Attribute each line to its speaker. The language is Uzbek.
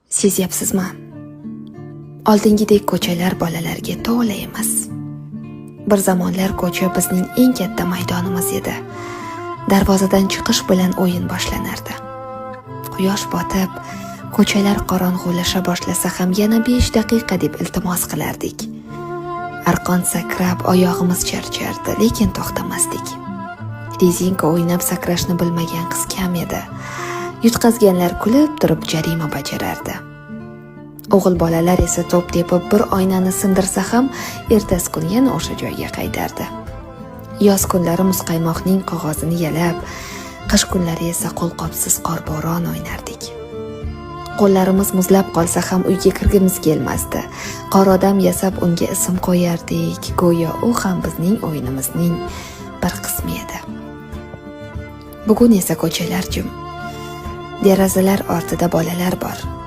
Speaker 1: Sezyapsizmi? Oldingidek ko'chalar bolalarga to'la emas. Bir zamonlar ko'cha bizning eng katta maydonimiz edi. Darvozadan chiqish bilan o'yin boshlanardi. Quyosh botib, ko'chalar qorong'ulasha boshlasa ham yana 5 daqiqa deb iltimos qilardik. Arqon sakrab, oyog'imiz charchardi, lekin to'xtamasdik. Rezinka o'ynab sakrashni bilmagan qiz kam edi. Yutqazganlar kulib turib jarima bajarardi. O'g'il bolalar esa to'p tepib bir oynani sindirsa ham ertasi kuni yana o'sha joyga qaytardi. Yoz kunlari muzqaymoqning qog'ozini yalab, qish kunlari esa qo'lqopsiz qorbo'ron o'ynardik. Qo'llarimiz muzlab qolsa ham uyga kirgimiz kelmasdi. Qor odam yasab unga ism qo'yardik, go'yo u ham bizning o'yinimizning bir qismi edi. Bugun esa ko'chalar jim. Derazalar ortida bolalar bor.